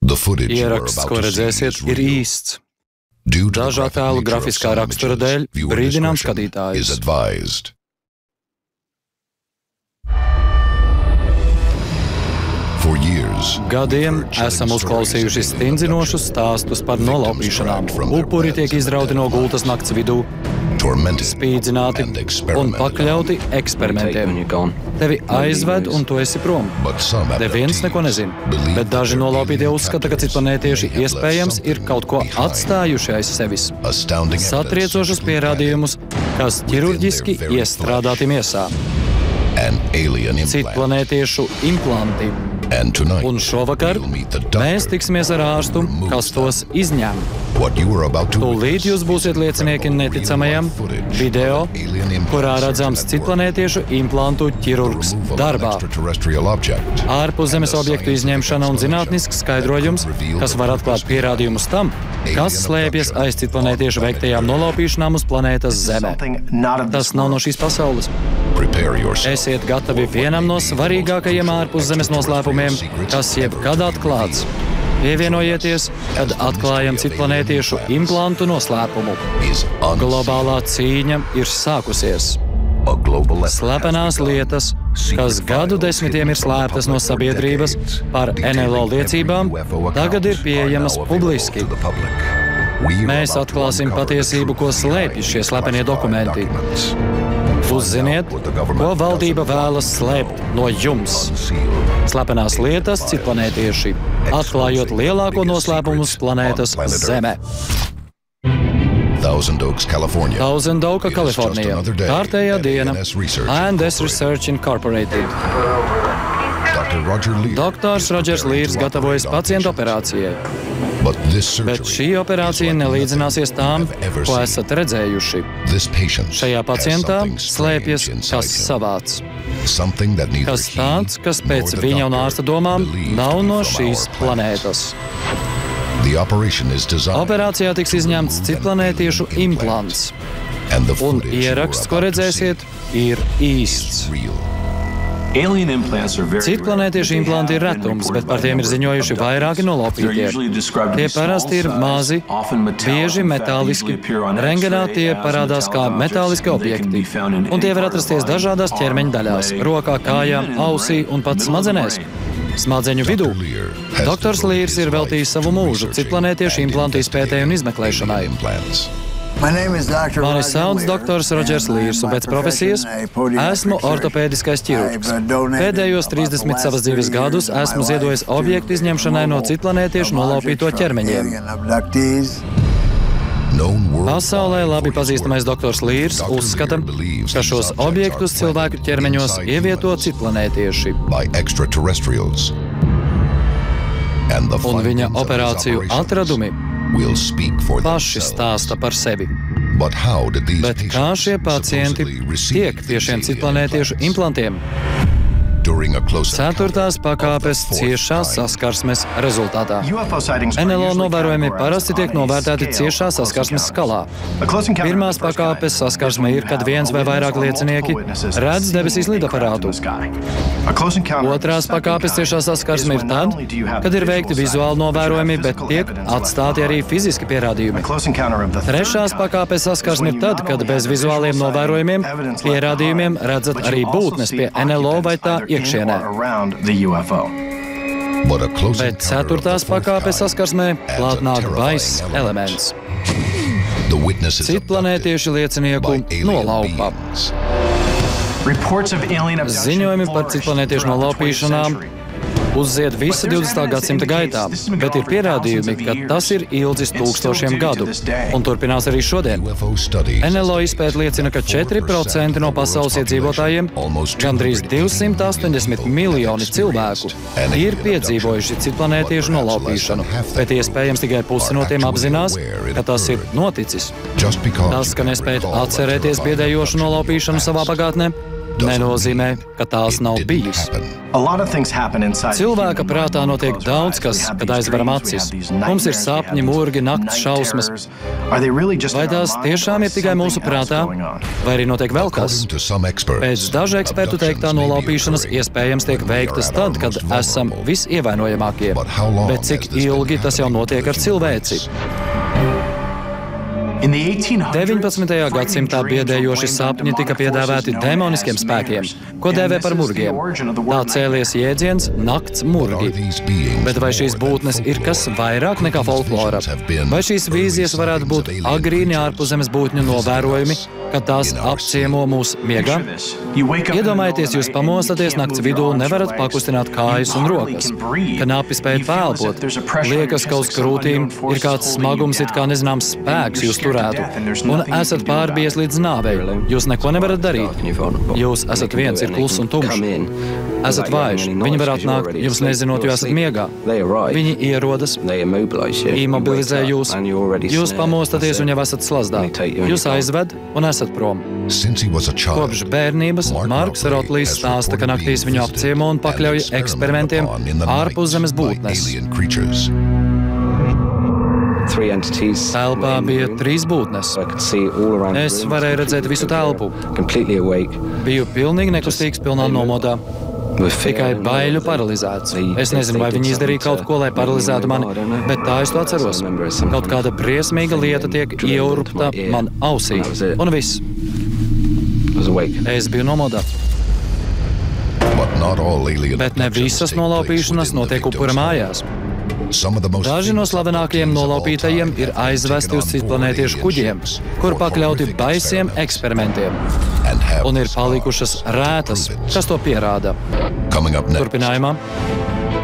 Ieraksts, ko redzēsiet, ir īsts. Dažu attēlu grafiskā rakstura dēļ brīdinām skatītājus. Gadiem esam uzklausījuši stingzinošus stāstus par nolaupīšanām. Upuri tiek izrauti no gultas nakts vidū, spīdzināti un pakļauti eksperimentiem. Tevi aizved un tu esi prom. Neviens neko nezina, bet daži nolaupītie uzskata, ka citplanētieši iespējams ir kaut ko atstājuši aiz sevis. Satriecošus pierādījumus, kas ķirurģiski iestrādāti miesā. Citplanētiešu implanti. Un šovakar mēs tiksimies ar ārstu, kas tos izņem. Tūlīt jūs būsiet liecinieki neticamajam video, kurā redzams citplanētiešu implantu ķirurgs darbā. Ārpuszemes objektu izņemšana un zinātnisks skaidrojums, kas var atklāt pierādījumus tam, kas slēpjas aiz citplanētiešu veiktajām nolaupīšanām uz planētas Zeme. Tas nav no šīs pasaules. Esiet gatavi vienam no svarīgākajiem ārpuszemes noslēpumiem, kas jebkad atklāts. Pievienojieties, kad atklājam citplanētiešu implantu noslēpumu. Globālā cīņa ir sākusies. Slepenās lietas, kas gadu desmitiem ir slēptas no sabiedrības par NLO liecībām, tagad ir pieejamas publiski. Mēs atklāsim patiesību, ko slēpj šie slepenie dokumenti. Uzziniet, ko valdība vēlas slēpt no jums. Slepenās lietas citplanētieši, atklājot lielāko noslēpumu uz planētas Zeme. Thousand Oaks, Kalifornija. Kārtējā diena. A&S Research Incorporated. Doktors Rodžers Līrs gatavojas pacienta operācijai. Bet šī operācija nelīdzināsies tām, ko esat redzējuši. Šajā pacientā slēpjas kas savāds. Kas tāds, kas pēc viņa un ārsta domām nav no šīs planētas. Operācijā tiks izņemts citplanētiešu implants. Un ieraksts, ko redzēsiet, ir īsts. Citplanētiešu implanti ir retums, bet par tiem ir ziņojuši vairāki nolaupītie. Tie parasti ir mazi, bieži metāliski. Rengenā tie parādās kā metāliski objekti, un tie var atrasties dažādās ķermeņa daļās - rokā, kājām, ausī un pat smadzenēs. Smadzeņu vidū. Doktors Līrs ir veltījis savu mūžu citplanētiešu implantu izpētēji un izmeklēšanai. Mani sauc doktors Rodžers Līrs, un pēc profesijas esmu ortopēdiskais ķirurgs. Pēdējos 30 savas dzīves gadus esmu ziedojis objektu izņemšanai no citplanētiešu nolaupīto ķermeņiem. Pasaulē labi pazīstamais doktors Līrs uzskata, ka šos objektus cilvēku ķermeņos ievieto citplanētieši. Un viņa operāciju atradumi paši stāsta par sevi. Bet kā šie pacienti tiek pie šiem citplanētiešu implantiem? 4. pakāpes ciešās saskarsmes rezultātā. NLO novērojumi parasti tiek novērtēti ciešā saskarsmes skalā. 1. pakāpes saskarsme ir, kad viens vai vairāk liecinieki redz debesīs lidaparātu. 2. pakāpes ciešā saskarsme ir tad, kad ir veikti vizuāli novērojumi, bet tiek atstāti arī fiziski pierādījumi. 3. pakāpes saskarsme ir tad, kad bez vizuāliem novērojumiem pierādījumiem redzat arī būtnes pie NLO vai tā iekšienē. Bet 4. pakāpes saskarsmē klāt nāk baiss elements. Citplanētieši liecinieku nolaupa. Ziņojumi par citplanētiešu nolaupīšanām uzzied visa 20. gadsimta gaitā, bet ir pierādījumi, ka tas ir ilgs tūkstošiem gadu un turpinās arī šodien. NLO izpēte liecina, ka 4% no pasaules iedzīvotājiem, gandrīz 280 miljoni cilvēku, ir piedzīvojuši citplanētiešu nolaupīšanu, bet iespējams tikai pusi no tiem apzinās, ka tas ir noticis. Tas, ka nespējat atcerēties biedējošu nolaupīšanu savā pagātnē, nenozīmē, ka tās nav bijis. Cilvēka prātā notiek daudz kas, kad aizveram acis. Mums ir sapņi, murgi, nakts šausmas. Vai tās tiešām ir tikai mūsu prātā, vai arī notiek vēl kas? Pēc dažu ekspertu teiktā nolaupīšanas iespējams tiek veiktas tad, kad esam visievainojamākie. Bet cik ilgi tas jau notiek ar cilvēci? 19. gadsimtā biedējoši sapņi tika piedāvāti demoniskiem spēkiem, ko dēvē par murgiem. Tā cēlies jēdziens nakts murgi. Bet vai šīs būtnes ir kas vairāk nekā folklora? Vai šīs vīzijas varētu būt agrīni ārpuszemes būtņu novērojumi, kad tās apciemo mūs miegā? Iedomājieties, jūs pamostaties nakts vidū un nevarat pakustināt kājas un rokas. Knapi spējat pēlpot. Liekas, ka uz krūtīm ir kāds smagums, it kā nezināms spēks jūs turētu, un esat pārbies līdz nāvei. Jūs neko nevarat darīt. Jūs esat viens, ir kluss un tumšs. Esat vājš. Viņi var atnākt, jums nezinot, jo esat miegā. Viņi ierodas, imobilizē jūs. Jūs pamostaties un jau esat slazdā. Jūs aizved un esat prom. Kopš bērnības Marks Rotlijs stāsta, ka naktīs viņu apciemo un pakļauj eksperimentiem ārpuszemes būtnes. Telpā bija 3 būtnes. Es varēju redzēt visu telpu. Biju pilnīgi nekustīgs, pilnā nomodā. Tikai baiļu paralizēts. Es nezinu, vai viņi izdarīja kaut ko, lai paralizētu mani, bet tā es to atceros. Kaut kāda briesmīga lieta tiek ieurpta man ausī. Un viss. Es biju nomodā. Bet ne visas nolaupīšanas notiek upura mājās. Daži no slavenākajiem nolaupītajiem ir aizvesti uz citplanētiešu kuģiem, kur pakļauti baisiem eksperimentiem. Un ir palikušas rētas, kas to pierāda. Turpinājumā.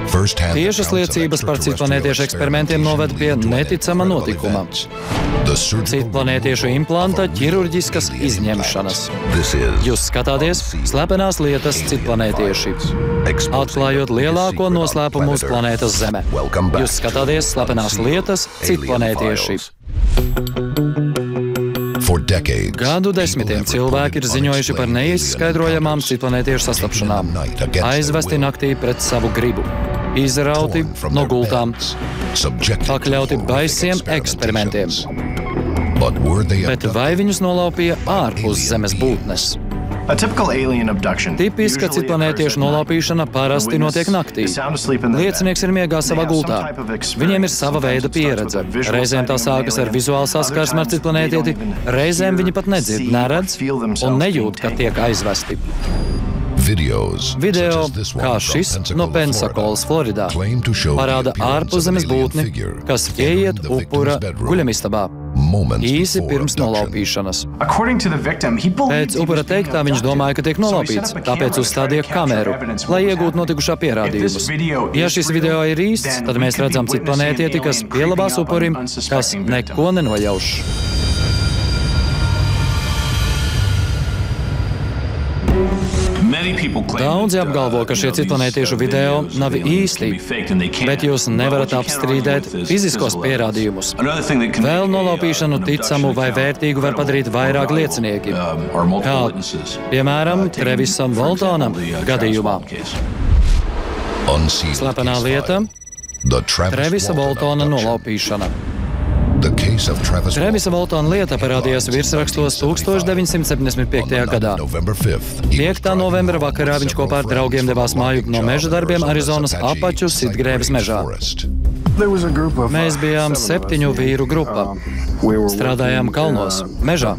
Tiešas liecības par citplanētiešu eksperimentiem noved pie neticama notikuma. Citplanētiešu implanta ķirurģiskas izņemšanas. Jūs skatāties slepenās lietas citplanētieši, atklājot lielāko noslēpumu uz planētas Zeme. Jūs skatāties slepenās lietas citplanētieši. Gadu desmitiem cilvēki ir ziņojuši par neizskaidrojamām citplanētiešu sastapšanām, aizvesti naktī pret savu gribu, izrauti no gultām, pakļauti baisiem eksperimentiem. Bet vai viņus nolaupīja ārpus zemes būtnes? Tipiska citplanētiešu nolaupīšana parasti notiek naktī. Liecinieks ir miegā savā gultā. Viņiem ir sava veida pieredze. Reizēm tā sākas ar vizuālu saskarsmi ar citplanētieti, reizēm viņi pat nedzird, neredz un nejūt, ka tiek aizvesti. Video, kā šis no Pensacolas, Floridā, parāda ārpuszemes būtni, kas ieiet upura guļamistabā īsi pirms nolaupīšanas. Pēc upura teiktā viņš domāja, ka tiek nolaupīts, tāpēc uzstādīja kameru, lai iegūtu notikušā pierādījumus. Ja šis video ir īsts, tad mēs redzam citplanētieti, kas pielabās upurim, kas neko nenojauš. Daudzi apgalvo, ka šie citplanētiešu video nav īsti, bet jūs nevarat apstrīdēt fiziskos pierādījumus. Vēl nolaupīšanu ticamu vai vērtīgu var padarīt vairāk liecinieki, kā, piemēram, Trevisam Waltonam gadījumā. Slepenā lieta – Trevisa Waltona nolaupīšana. Trevisa Waltona lieta parādījās virsrakstos 1975. gadā. 5. novembra vakarā viņš kopā ar draugiem devās māju no meža darbiem Arizonas Apaču Sitgrēves mežā. Mēs bijām 7 vīru grupa. Strādājām kalnos, mežā.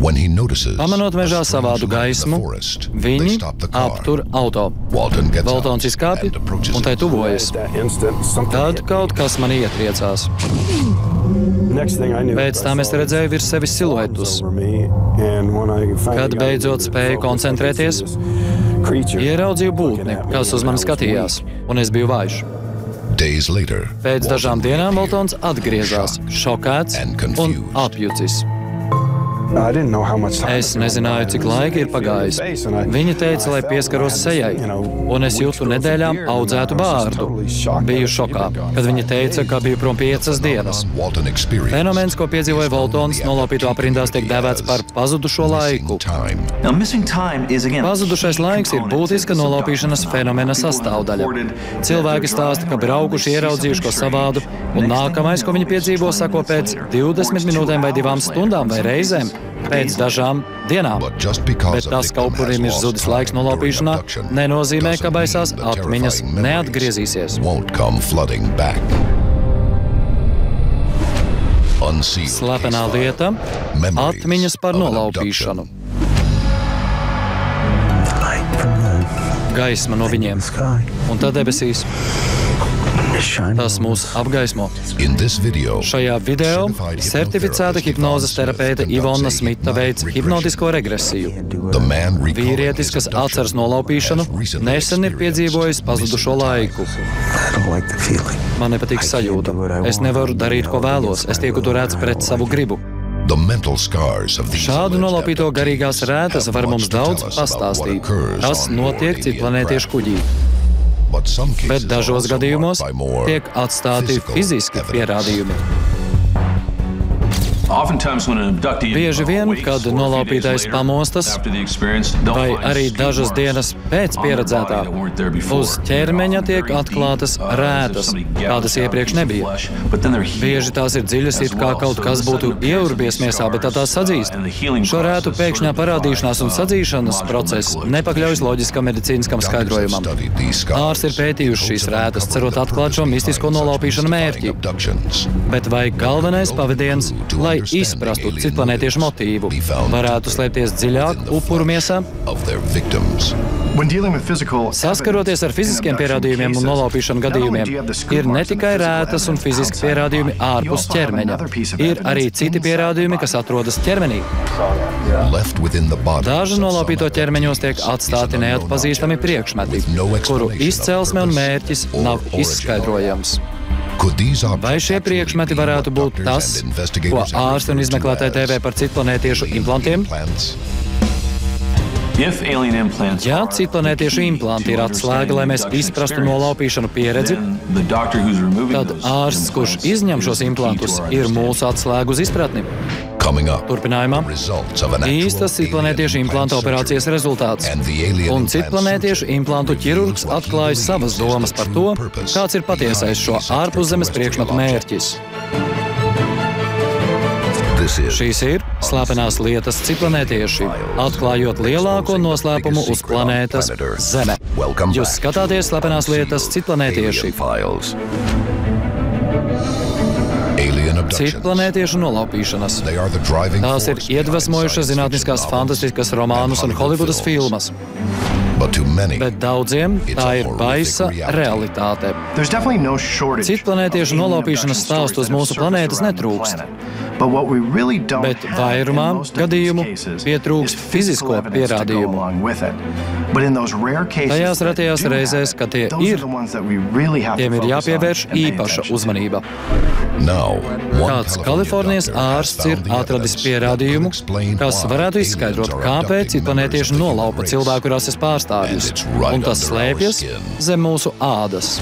Pamanot mežā savādu gaismu, viņi aptur auto. Waltons izkāpj un tai tuvojas. Tad kaut kas mani ietriecās. Pēc tam es redzēju virs sevis siluetus. Kad beidzot spēju koncentrēties, ieraudzīju būtni, kas uz mani skatījās, un es biju vājš. Pēc dažām dienām Waltons atgriezās, šokēts un apjucis. Es nezināju, cik laika ir pagājis. Viņa teica, lai pieskaros sejai, un es jūtu nedēļām audzētu bārdu. Biju šokā, kad viņa teica, ka biju prom 5 dienas. Fenomens, ko piedzīvoja Voltons, nolaupīto aprindās tiek dēvēts par pazudušo laiku. Pazudušais laiks ir būtiska nolaupīšanas fenomena sastāvdaļa. Cilvēki stāsta, ka braukuši ieraudzījuši ko savādu, un nākamais, ko viņi piedzīvo, sako pēc 20 minūtēm vai 2 stundām vai reizēm pēc dažām dienām. Bet tas, ka upurim ir zudis laiks nolaupīšanā, nenozīmē, ka baisās atmiņas neatgriezīsies. Slepenā lieta – atmiņas par nolaupīšanu. Gaisma no viņiem, un tad debesīs. Tas mūs apgaismo. Šajā video certificēta hipnozes terapeite Ivona Smita veic hipnotisko regresiju. Vīrietis, kas atceras nolaupīšanu, nesen ir piedzīvojis pazudušo laiku. Man nepatīk sajūta. Es nevaru darīt, ko vēlos. Es tieku turēts pret savu gribu. Šādu nolaupīto garīgās rētas var mums daudz pastāstīt. Tas notiek citplanētiešu kuģī. Bet dažos gadījumos tiek atstāti fiziski pierādījumi. Bieži vien, kad nolaupītais pamostas, vai arī dažas dienas pēc pieredzētā, uz ķermeņa tiek atklātas rētas, kādas iepriekš nebija. Bieži tās ir dziļas, it kā kaut kas būtu ieurbies miesā, bet tā tās sadzīst. Šo rētu pēkšņā parādīšanās un sadzīšanas process nepakļaujas loģiskam medicīniskam skaidrojumam. Ārsti ir pētījuši šīs rētas, cerot atklāt šo mistisko nolaupīšanu mērķi. Bet vai galvenais pavadiens, lai izprastu citplanētiešu motīvu, varētu slēpties dziļāk upuru miesā? Saskaroties ar fiziskiem pierādījumiem un nolaupīšanu gadījumiem, ir ne tikai rētas un fiziski pierādījumi ārpus ķermeņa. Ir arī citi pierādījumi, kas atrodas ķermenī. Daži nolaupīto ķermeņos tiek atstāti neatpazīstami priekšmeti, kuru izcelsme un mērķis nav izskaidrojams. Vai šie priekšmeti varētu būt tas, ko ārsti un izmeklētāji dēvē par citplanētiešu implantiem? Ja citplanētiešu implanti ir atslēga, lai mēs izprastu nolaupīšanu pieredzi, tad ārsts, kurš izņem šos implantus, ir mūsu atslēga uz izpratni. Turpinājumā īstas citplanētiešu implanta operācijas rezultāts, un citplanētiešu implantu ķirurgs atklāja savas domas par to, kāds ir patiesais šo ārpuszemes priekšmetu mērķis. Šīs ir slepenās lietas citplanētieši, atklājot lielāko noslēpumu uz planētas Zeme. Jūs skatāties slepenās lietas citplanētieši. Citplanētiešu nolaupīšanas. Tās ir iedvesmojušas zinātniskās fantastikas romānus un Holivudas filmas. Bet daudziem tā ir baisa realitāte. Citplanētiešu nolaupīšanas stāstu uz mūsu planētas netrūkst. Bet vairumā gadījumu pietrūkst fizisko pierādījumu. Tajās retajās reizēs, kad tie ir, tiem ir jāpievērš īpaša uzmanība. Kāds Kalifornijas ārsts ir atradis pierādījumu, kas varētu izskaidrot, kāpēc citplanētieši nolaupa cilvēku rases pārstāvjus, un tas slēpjas zem mūsu ādas.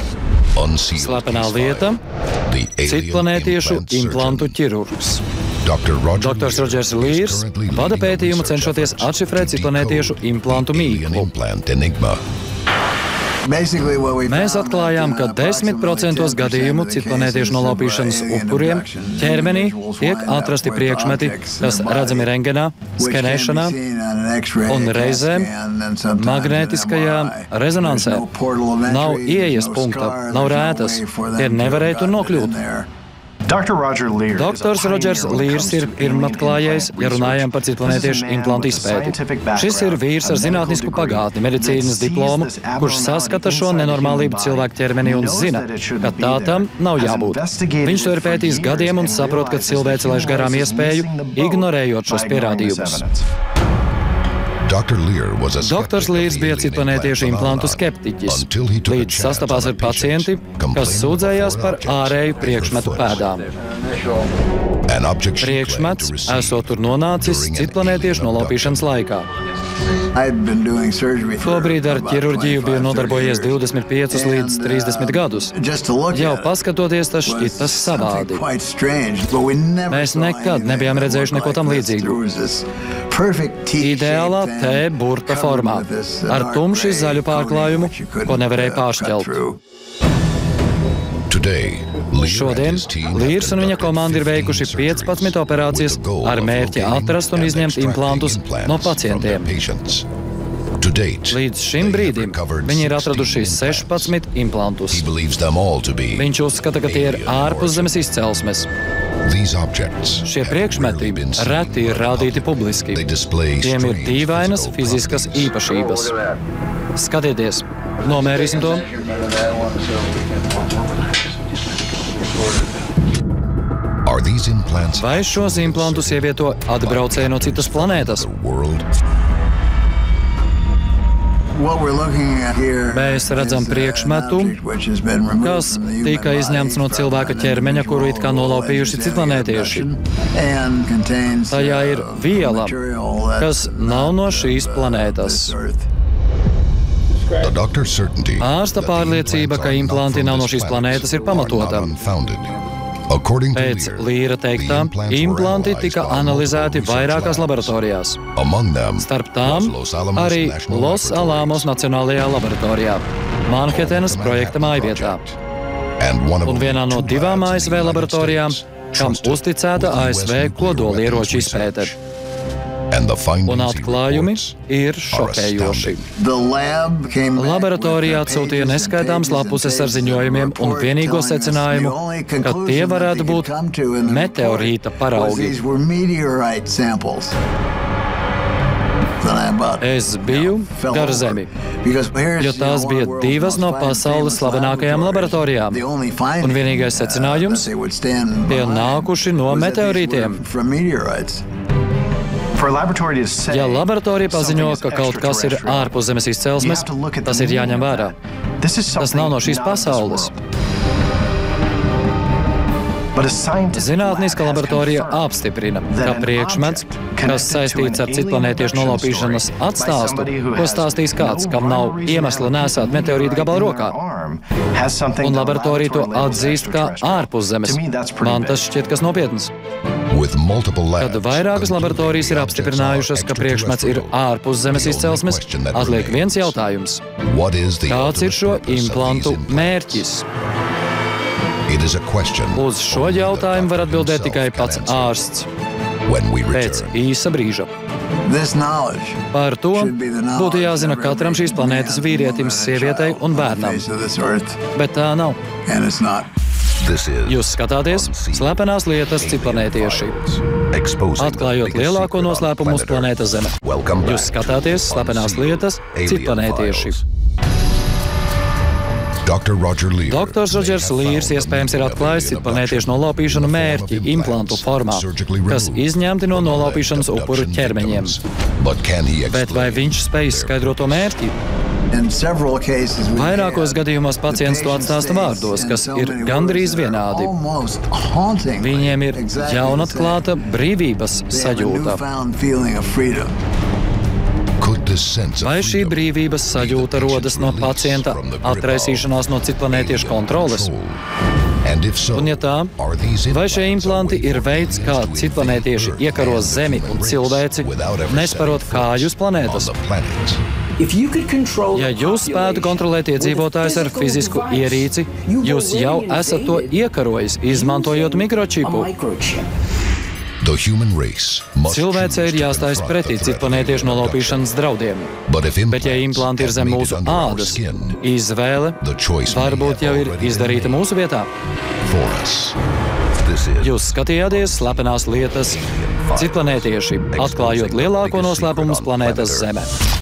Slepenā lieta – citplanētiešu implantu ķirurgs. Doktors Rodžers Līrs vada pētījumu, cenšoties atšifrēt citplanētiešu implantu mīklu. Mēs atklājām, ka 10% gadījumu citplanētiešu nolaupīšanas upuriem ķermenī tiek atrasti priekšmeti, kas redzami rengenā, skenēšanā un reizēm magnētiskajā rezonansē. Nav ieejas punkta, nav rētas, tie nevarēja tur nokļūt. Doktors Rodžers Līrs ir pirmatklājējs, ja runājam par citplanētiešu implantu izpēti. Šis ir vīrs ar zinātnisku pagātni, medicīnas diplomu, kurš saskata šo nenormālību cilvēku ķermenī un zina, ka tā tam nav jābūt. Viņš to ir pētījis gadiem un saprot, ka cilvēce laiž garām iespēju, ignorējot šos pierādījumus. Doktors Līrs bija citplanētiešu implantu skeptiķis, līdz sastapās ar pacienti, kas sūdzējās par ārēju priekšmetu pēdām. Priekšmets esot tur nonācis citplanētiešu nolaupīšanas laikā. Tobrīd ar ķirurģiju biju nodarbojies 25 līdz 30 gadus. Jau paskatoties, tas šķitas savādi. Mēs nekad nebijām redzējuši neko tam līdzīgu. Ideālā T-burta formā, ar tumši zaļu pārklājumu, ko nevarēja pāršķelt. Šodien Līrs un viņa komanda ir veikuši 15 operācijas ar mērķi atrast un izņemt implantus no pacientiem. Līdz šim brīdim viņi ir atraduši 16 implantus. Viņš uzskata, ka tie ir ārpuszemes izcelsmes. Šie priekšmeti reti ir rādīti publiski. Tiem ir dīvainas fiziskas īpašības. Skatieties, nomērīsim to. Vai šos implantus ievieto atbraucēji no citas planētas? Mēs redzam priekšmetu, kas tika izņemts no cilvēka ķermeņa, kuru it kā nolaupījuši citplanētieši. Tajā ir viela, kas nav no šīs planētas. Ārsta pārliecība, ka implanti nav no šīs planētas, ir pamatota. Pēc Līra teiktā, implanti tika analizēti vairākās laboratorijās. Starp tām arī Los Alamos Nacionālajā laboratorijā, Manhetenas projekta mājvietā. Un vienā no 2 ASV laboratorijām, kam uzticēta ASV kodolieroču izpēte. Un atklājumi ir šokējoši. Laboratorija atsūtīja neskaitāmas lapuses ar ziņojumiem un vienīgo secinājumu, ka tie varētu būt meteorīta paraugi. Es biju gar zemi, jo tās bija 2 no pasaules slavenākajām laboratorijām. Un vienīgais secinājums – tie nākuši no meteorītiem. Ja laboratorija paziņo, ka kaut kas ir ārpus zemes izcelsmes, tas ir jāņem vērā. Tas nav no šīs pasaules. Zinātniska laboratorija apstiprina, ka priekšmets, kas saistīts ar citplanētiešu nolaupīšanas atstāstu, ko stāstīs kāds, kam nav iemesla nēsāt meteorītu gabalu rokā. Un laboratorija to atzīst kā ārpus zemes. Man tas šķiet kas nopietns. Kad vairākas laboratorijas ir apstiprinājušas, ka priekšmets ir ārpus zemes izcelsmes, atliek viens jautājums. Kāds ir šo implantu mērķis? Uz šo jautājumu var atbildēt tikai pats ārsts pēc īsa brīža. Par to būtu jāzina katram šīs planētas vīrietim, sievietei un bērnam. Bet tā nav. Jūs skatāties slepenās lietas citplanētieši, atklājot lielāko noslēpumu uz planētas Zeme. Jūs skatāties slepenās lietas citplanētieši. Doktors Rodžers Līrs iespējams ir atklājis citplanētiešu nolaupīšanu mērķi implantu formā, kas izņemti no nolaupīšanas upuru ķermeņiem. Bet vai viņš spēj izskaidrot to mērķi? Vairākos gadījumos pacients to atstāsta vārdos, kas ir gandrīz vienādi. Viņiem ir jaunatklāta brīvības sajūta. Vai šī brīvības sajūta rodas no pacienta atraisīšanās no citplanētiešu kontroles? Un ja tā, vai šie implanti ir veids, kā citplanētieši iekaros Zemi un cilvēci, nesparot kāju uz planētas? Ja jūs spētu kontrolēt iedzīvotājus ar fizisku ierīci, jūs jau esat to iekarojis, izmantojot mikročipu. Cilvēcei ir jāstājas pretī citplanētiešu nolaupīšanas draudiem. Bet ja implanti ir zem mūsu ādas, izvēle varbūt jau ir izdarīta mūsu vietā. Jūs skatījāties slepenās lietas citplanētieši, atklājot lielāko noslēpumu uz planētas Zeme.